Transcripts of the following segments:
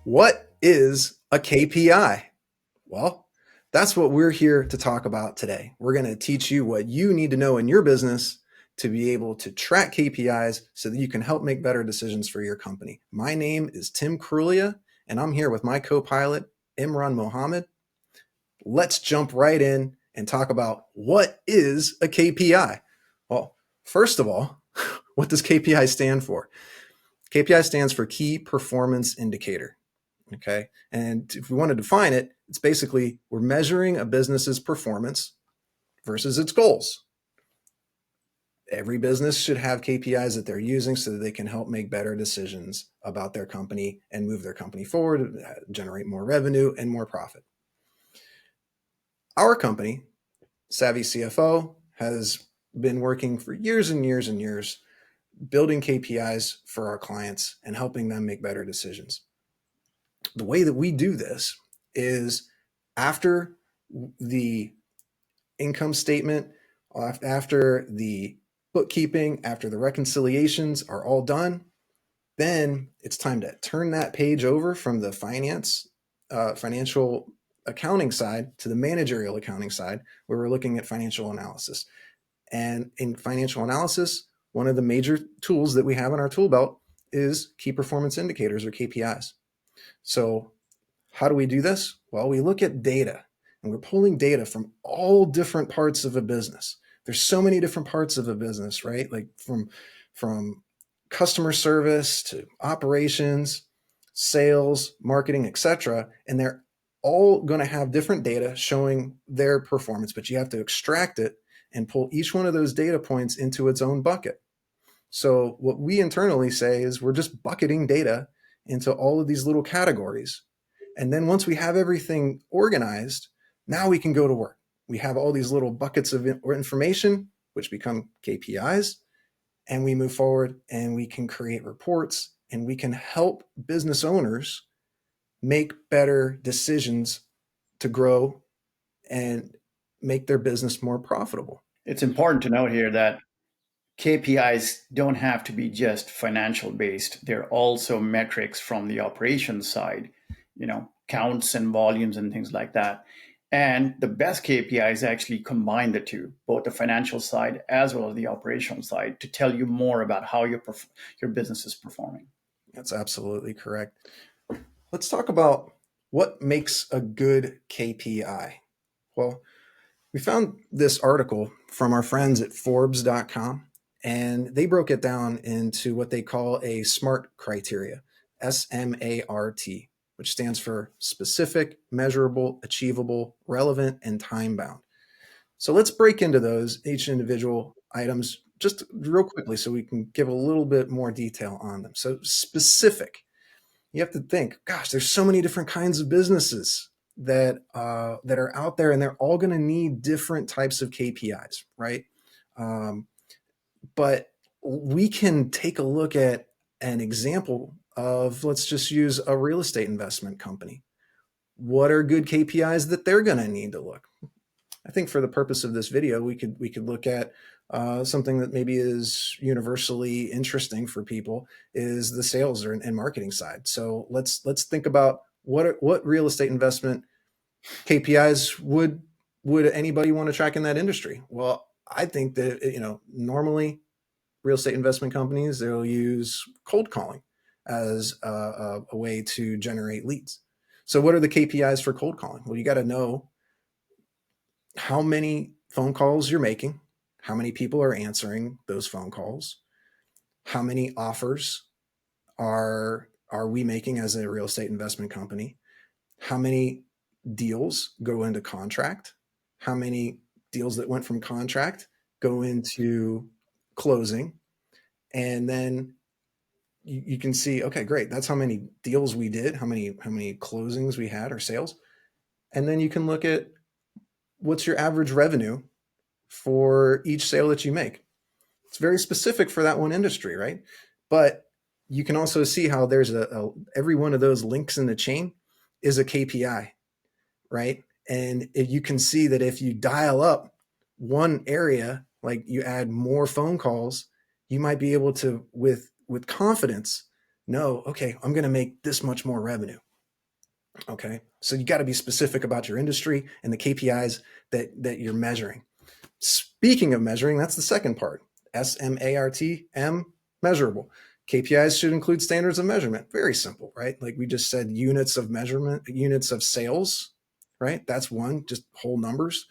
What is a KPI? Well, that's what we're here to talk about today. We're going to teach you what you need to know in your business to be able to track KPIs so that you can help make better decisions for your company. My name is Tim Krulia, and I'm here with my co-pilot, Imran Mohammed. Let's jump right in and talk about what is a KPI. Well, first of all, what does KPI stand for? KPI stands for Key Performance Indicator. Okay. And if we want to define it, it's basically we're measuring a business's performance versus its goals. Every business should have KPIs that they're using so that they can help make better decisions about their company and move their company forward, generate more revenue and more profit. Our company, Savvy CFO, has been working for years and years and years building KPIs for our clients and helping them make better decisions. The way that we do this is after the income statement, after the bookkeeping, after the reconciliations are all done, then it's time to turn that page over from the financial accounting side to the managerial accounting side, where we're looking at financial analysis. And in financial analysis, one of the major tools that we have in our tool belt is key performance indicators or KPIs. So how do we do this? Well, we look at data and we're pulling data from all different parts of a business. There's so many different parts of a business, right? Like from customer service to operations, sales, marketing, etc. And they're all going to have different data showing their performance, but you have to extract it and pull each one of those data points into its own bucket. So what we internally say is we're just bucketing data into all of these little categories. And then once we have everything organized, now we can go to work. We have all these little buckets of information, which become KPIs, and we move forward and we can create reports and we can help business owners make better decisions to grow and make their business more profitable. It's important to note here that KPIs don't have to be just financial based. They're also metrics from the operations side, counts and volumes and things like that. And the best KPIs actually combine the two, both the financial side as well as the operational side, to tell you more about how your business is performing. That's absolutely correct. Let's talk about what makes a good KPI. Well, we found this article from our friends at Forbes.com, and they broke it down into what they call a SMART criteria, SMART, which stands for specific, measurable, achievable, relevant, and time bound. So let's break into those, each individual items, just real quickly so we can give a little bit more detail on them. So, specific, you have to think, gosh, there's so many different kinds of businesses that are out there, and they're all going to need different types of KPIs, right? Um, but we can take a look at an example of, let's just use a real estate investment company. What are good KPIs that they're going to need to look? I think for the purpose of this video, we could look at something that maybe is universally interesting for people is the sales and marketing side. So let's think about what real estate investment KPIs would anybody want to track in that industry? Well, I think that normally real estate investment companies, they'll use cold calling as a way to generate leads. So what are the KPIs for cold calling? Well, you got to know how many phone calls you're making, how many people are answering those phone calls, how many offers are we making as a real estate investment company, how many deals go into contract, how many deals that went from contract go into closing, and then you can see, okay, great, that's how many deals we did, how many closings we had or sales, and then you can look at what's your average revenue for each sale that you make. It's very specific for that one industry, right? But you can also see how there's every one of those links in the chain is a KPI, right? And you can see that if you dial up one area, like you add more phone calls, you might be able to with confidence know, okay, I'm going to make this much more revenue. Okay. So you got to be specific about your industry and the KPIs that you're measuring. Speaking of measuring, that's the second part. SMART, measurable. KPIs should include standards of measurement. Very simple, right? Like we just said, units of measurement, units of sales, right? That's one, just whole numbers.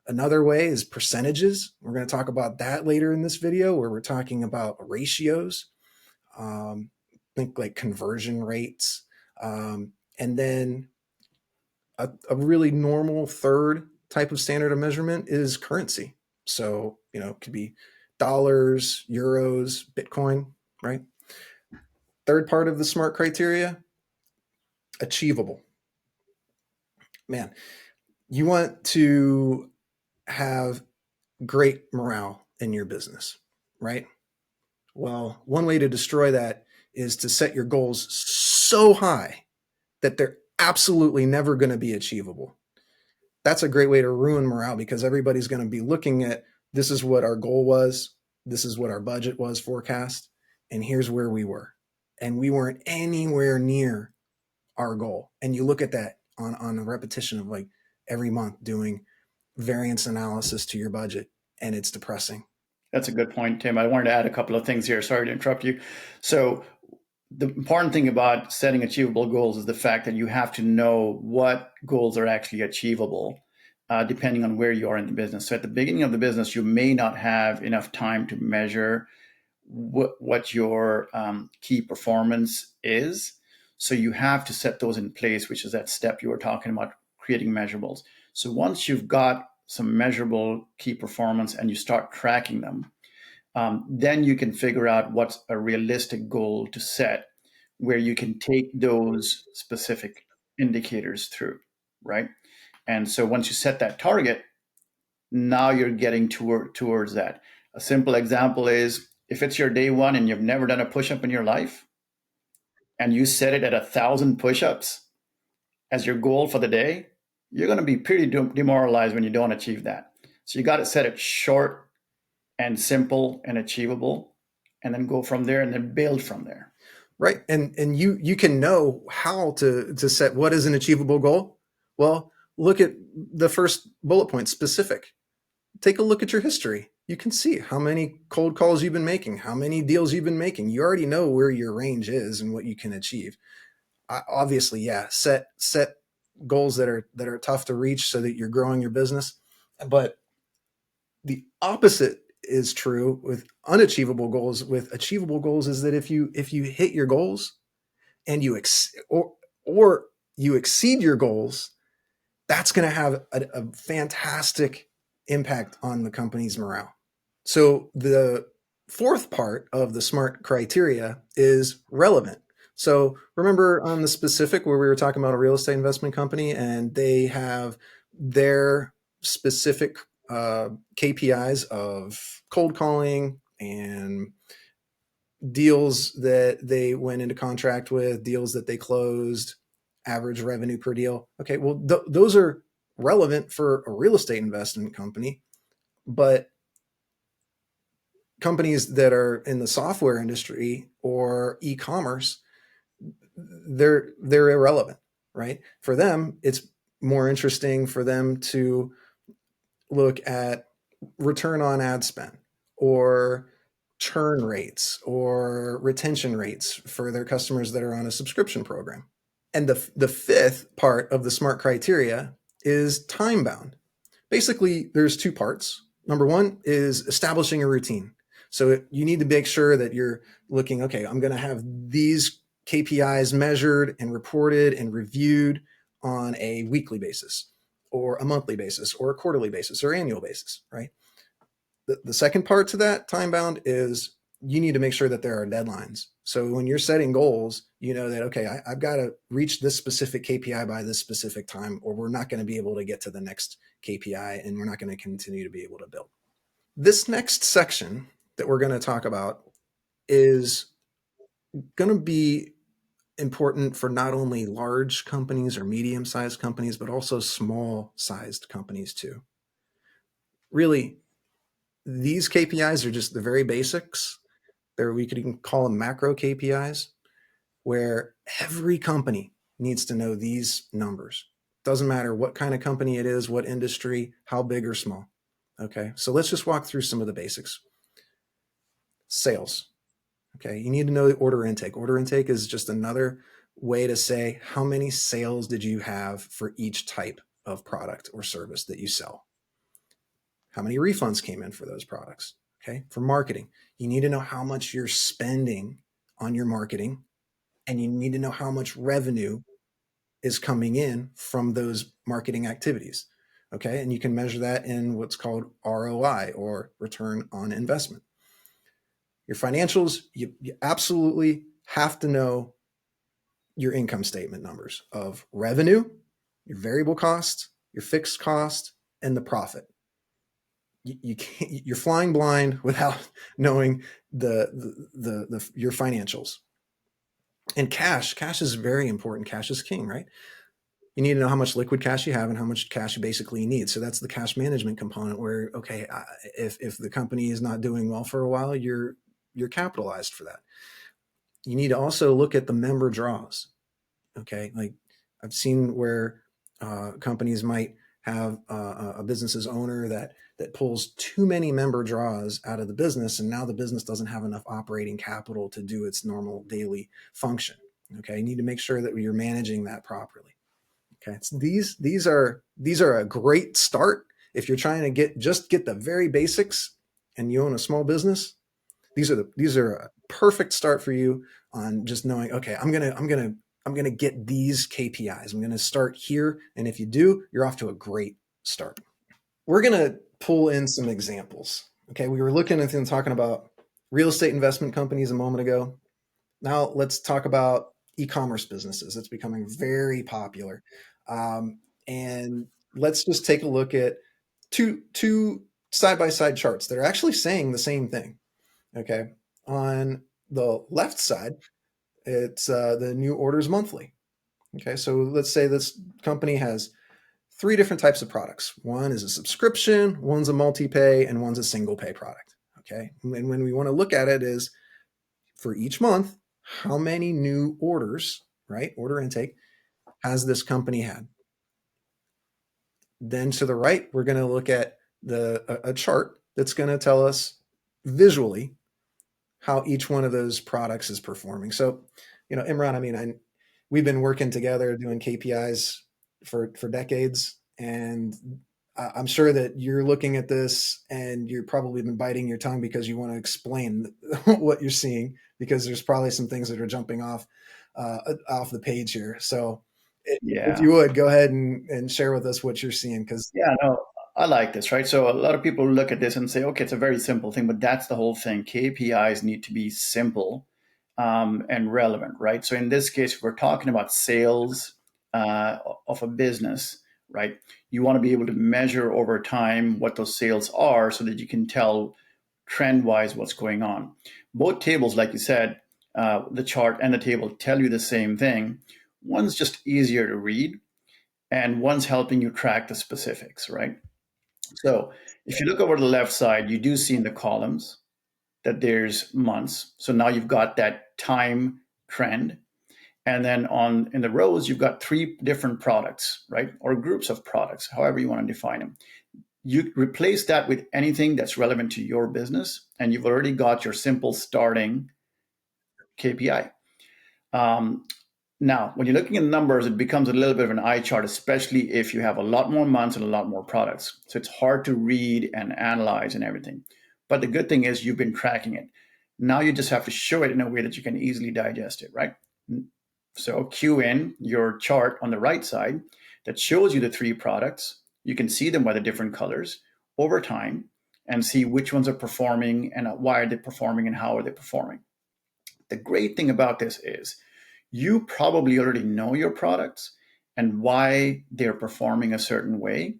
Another way is percentages. We're going to talk about that later in this video, where we're talking about ratios. Think like conversion rates. And then a really normal third type of standard of measurement is currency. So, it could be dollars, euros, Bitcoin, right? Third part of the SMART criteria, achievable. Man, you want to have great morale in your business, right? Well, one way to destroy that is to set your goals so high that they're absolutely never going to be achievable. That's a great way to ruin morale, because everybody's going to be looking at, this is what our goal was, this is what our budget was forecast, and here's where we were. And we weren't anywhere near our goal. And you look at that on a repetition of like every month doing variance analysis to your budget, and it's depressing. That's a good point, Tim. I wanted to add a couple of things here. Sorry to interrupt you. So, the important thing about setting achievable goals is the fact that you have to know what goals are actually achievable, depending on where you are in the business. So, at the beginning of the business, you may not have enough time to measure what your key performance is. So, you have to set those in place, which is that step you were talking about, creating measurables. So, once you've got some measurable key performance and you start tracking them, then you can figure out what's a realistic goal to set where you can take those specific indicators through, right? And so once you set that target, now you're getting towards that. A simple example is, if it's your day one and you've never done a push-up in your life, and you set it at 1,000 push-ups as your goal for the day, you're going to be pretty demoralized when you don't achieve that. So you got to set it short and simple and achievable, and then go from there and then build from there. Right. And you can know how to set what is an achievable goal. Well, look at the first bullet point, specific. Take a look at your history. You can see how many cold calls you've been making, how many deals you've been making. You already know where your range is and what you can achieve. Obviously, yeah, set goals that are tough to reach so that you're growing your business. But the opposite is true with unachievable goals. With achievable goals, is that if you hit your goals and or you exceed your goals, that's going to have a fantastic impact on the company's morale. So the fourth part of the SMART criteria is relevant. So remember on the specific where we were talking about a real estate investment company, and they have their specific KPIs of cold calling and deals that they went into contract with, deals that they closed, average revenue per deal. Okay, well, those are relevant for a real estate investment company, but companies that are in the software industry or e-commerce, they're irrelevant, right? For them, it's more interesting for them to look at return on ad spend or churn rates or retention rates for their customers that are on a subscription program. And the fifth part of the SMART criteria is time bound. Basically, there's two parts. Number one is establishing a routine. So you need to make sure that you're looking, okay, I'm going to have these KPIs measured and reported and reviewed on a weekly basis or a monthly basis or a quarterly basis or annual basis, right? The second part to that time bound is you need to make sure that there are deadlines. So when you're setting goals, you know that, okay, I've got to reach this specific KPI by this specific time, or we're not going to be able to get to the next KPI and we're not going to continue to be able to build. This next section that we're going to talk about is going to be important for not only large companies or medium-sized companies, but also small-sized companies too. Really, these KPIs are just the very basics. We could even call them macro KPIs, where every company needs to know these numbers. Doesn't matter what kind of company it is, what industry, how big or small. Okay, so let's just walk through some of the basics. Sales. Okay, you need to know the order intake. Order intake is just another way to say how many sales did you have for each type of product or service that you sell. How many refunds came in for those products? Okay, for marketing, you need to know how much you're spending on your marketing, and you need to know how much revenue is coming in from those marketing activities. Okay, and you can measure that in what's called ROI, or return on investment. Your financials, you absolutely have to know your income statement numbers of revenue, your variable cost, your fixed cost, and the profit. You can't, you're flying blind without knowing your financials. And cash is very important. Cash is king, right? You need to know how much liquid cash you have and how much cash you basically need. So that's the cash management component, where, okay, if the company is not doing well for a while, you're capitalized for that. You need to also look at the member draws. Okay, like I've seen where companies might have a business's owner that pulls too many member draws out of the business, and now the business doesn't have enough operating capital to do its normal daily function. Okay, you need to make sure that you're managing that properly. Okay, so these are a great start if you're trying to get the very basics and you own a small business. These are a perfect start for you on just knowing, okay, I'm gonna get these KPIs. I'm gonna start here, and if you do, you're off to a great start. We're gonna pull in some examples. Okay, we were looking at and talking about real estate investment companies a moment ago. Now let's talk about e-commerce businesses. It's becoming very popular, and let's just take a look at two side by side charts that are actually saying the same thing. Okay, on the left side, it's the new orders monthly. Okay, so let's say this company has three different types of products. One is a subscription, one's a multi-pay, and one's a single pay product. Okay, and when we want to look at it is for each month, how many new orders, right? Order intake has this company had. Then to the right, we're going to look at a chart that's going to tell us visually how each one of those products is performing. So, Imran, I mean, we've been working together doing KPIs for decades, and I'm sure that you're looking at this and you're probably been biting your tongue because you want to explain what you're seeing, because there's probably some things that are jumping off the page here. So, if Yeah. you would go ahead and share with us what you're seeing, because Yeah, no, I like this, right? So a lot of people look at this and say, okay, it's a very simple thing, but that's the whole thing. KPIs need to be simple and relevant, right? So in this case, if we're talking about sales of a business, right? You want to be able to measure over time what those sales are so that you can tell trend wise what's going on. Both tables, like you said, the chart and the table tell you the same thing. One's just easier to read, and one's helping you track the specifics, right? So if you look over the left side, you do see in the columns that there's months. So now you've got that time trend. And then on in the rows, you've got three different products, right? Or groups of products, however you want to define them. You replace that with anything that's relevant to your business, and you've already got your simple starting KPI. Um, Now, when you're looking at numbers, it becomes a little bit of an eye chart, especially if you have a lot more months and a lot more products. So it's hard to read and analyze and everything. But the good thing is you've been tracking it. Now you just have to show it in a way that you can easily digest it, right? So cue in your chart on the right side that shows you the three products. You can see them by the different colors over time and see which ones are performing and why are they performing and how are they performing. The great thing about this is you probably already know your products and why they're performing a certain way.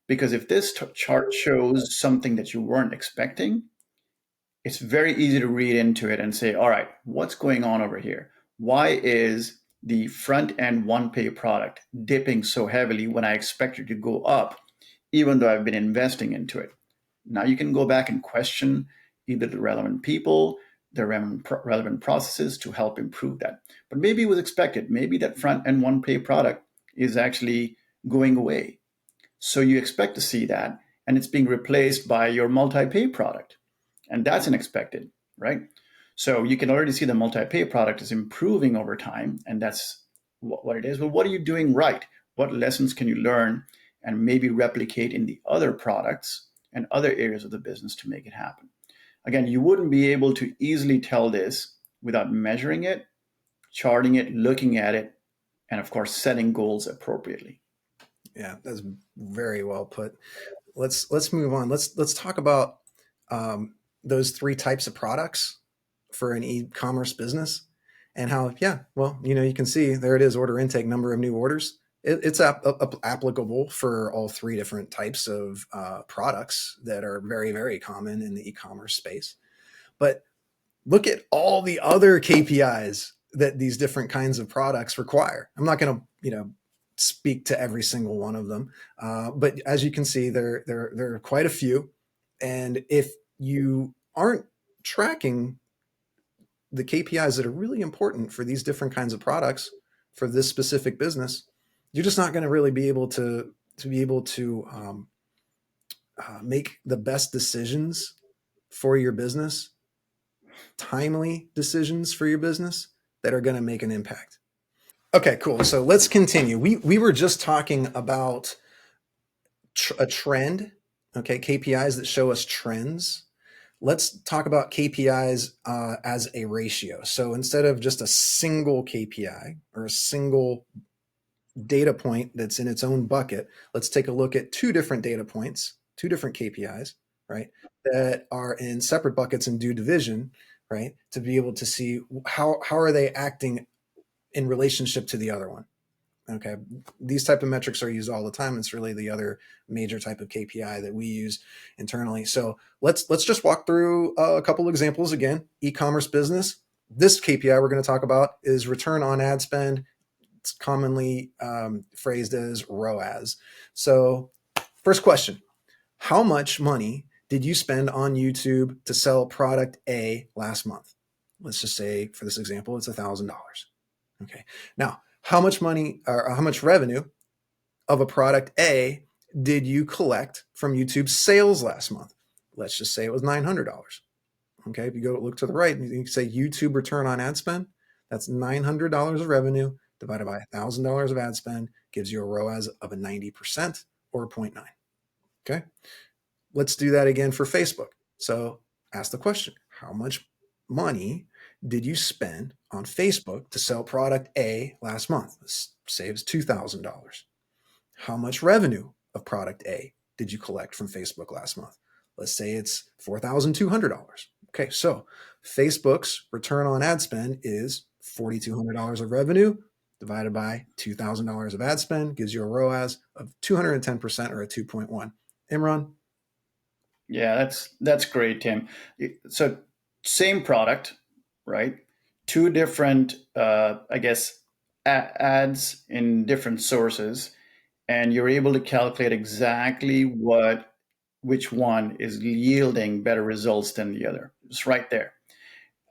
Because if this chart shows something that you weren't expecting, it's very easy to read into it and say, all right, what's going on over here? Why is the front end one pay product dipping so heavily when I expect it to go up, even though I've been investing into it? Now you can go back and question either the relevant people, the relevant processes to help improve that. But maybe it was expected. Maybe that front end one pay product is actually going away. So you expect to see that, and it's being replaced by your multi pay product. And that's unexpected, right? So you can already see the multi pay product is improving over time, and that's what it is. But what are you doing right? What lessons can you learn and maybe replicate in the other products and other areas of the business to make it happen? Again, you wouldn't be able to easily tell this without measuring it, charting it, looking at it, and of course, setting goals appropriately. Yeah, that's very well put. Let's move on. Let's talk about those three types of products for an e-commerce business, and how, yeah, well, you can see there it is, order intake, number of new orders. It's applicable for all three different types of products that are very, very common in the e-commerce space. But look at all the other KPIs that these different kinds of products require. I'm not going to, speak to every single one of them, but as you can see, there are quite a few. And if you aren't tracking the KPIs that are really important for these different kinds of products for this specific business, you're just not going to really be able to make the best decisions for your business, timely decisions for your business that are going to make an impact. Okay, cool. So let's continue. We were just talking about a trend. Okay, KPIs that show us trends. Let's talk about KPIs as a ratio. So instead of just a single KPI or a single data point that's in its own bucket, let's take a look at two different data points, two different KPIs, right, that are in separate buckets and do division, right, to be able to see how are they acting in relationship to the other one. Okay, these type of metrics are used all the time. It's really the other major type of KPI that we use internally. So let's just walk through a couple examples again. E-commerce business. This KPI we're going to talk about is return on ad spend. It's commonly phrased as ROAS. So first question, how much money did you spend on YouTube to sell product A last month? Let's just say for this example, it's $1,000. Okay. Now, how much money or how much revenue of a product A did you collect from YouTube sales last month? Let's just say it was $900. Okay. If you go look to the right, you can say YouTube return on ad spend. That's $900 of revenue divided by $1,000 of ad spend gives you a ROAS of a 90% or a 0.9. Okay. Let's do that again for Facebook. So ask the question, how much money did you spend on Facebook to sell product A last month? This saves $2,000. How much revenue of product A did you collect from Facebook last month? Let's say it's $4,200. Okay, so Facebook's return on ad spend is $4,200 of revenue divided by $2,000 of ad spend gives you a ROAS of 210% or a 2.1. Imran? Yeah, that's great, Tim. So same product, right? Two different, I guess, ads in different sources, and you're able to calculate exactly which one is yielding better results than the other. It's right there.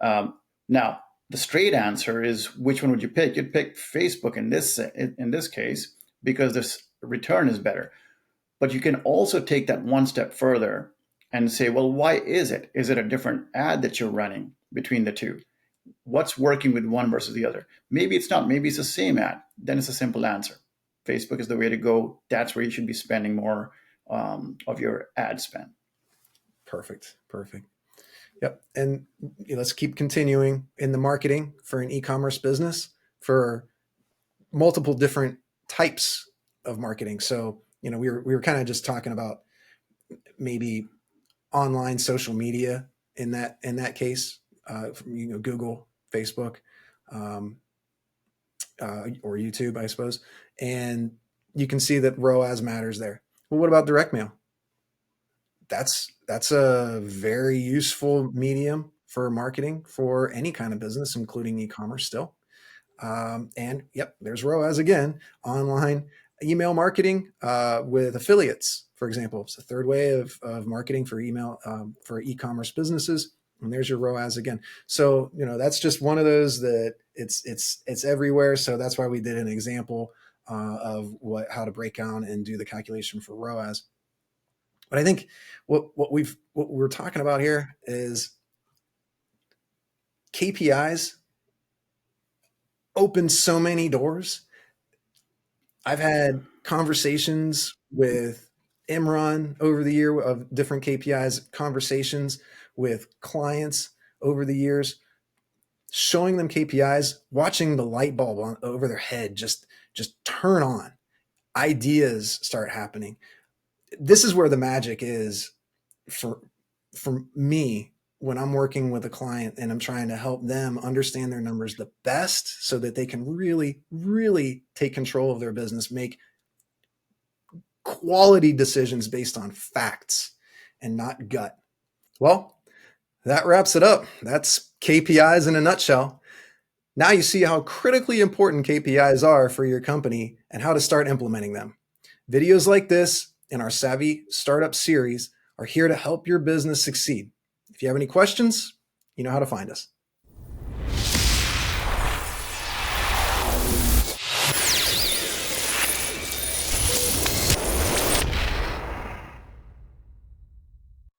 Now, the straight answer is which one would you pick? You'd pick Facebook in this case because this return is better. But you can also take that one step further and say, well, why is it? Is it a different ad that you're running between the two? What's working with one versus the other? Maybe it's not. Maybe it's the same ad. Then it's a simple answer. Facebook is the way to go. That's where you should be spending more of your ad spend. Perfect. Perfect. Yep. And let's keep continuing in the marketing for an e-commerce business for multiple different types of marketing. So, we were kind of just talking about maybe online social media in that case, Google, Facebook, um, or YouTube, I suppose. And you can see that ROAS matters there. Well, what about direct mail? That's a very useful medium for marketing for any kind of business, including e-commerce still. And yep, there's ROAS again. Online email marketing with affiliates, for example. It's a third way of marketing for email for e-commerce businesses. And there's your ROAS again. So, that's just one of those that it's everywhere. So that's why we did an example of how to break down and do the calculation for ROAS. But I think what we're talking about here is KPIs open so many doors. I've had conversations with Imran over the year of different KPIs, conversations with clients over the years, showing them KPIs, watching the light bulb over their head just turn on. Ideas start happening. This is where the magic is for me when I'm working with a client and I'm trying to help them understand their numbers the best so that they can really, really take control of their business, make quality decisions based on facts and not gut. Well, that wraps it up. That's KPIs in a nutshell. Now you see how critically important KPIs are for your company and how to start implementing them. Videos like this in our Savvy Startup series are here to help your business succeed. If you have any questions, you know how to find us.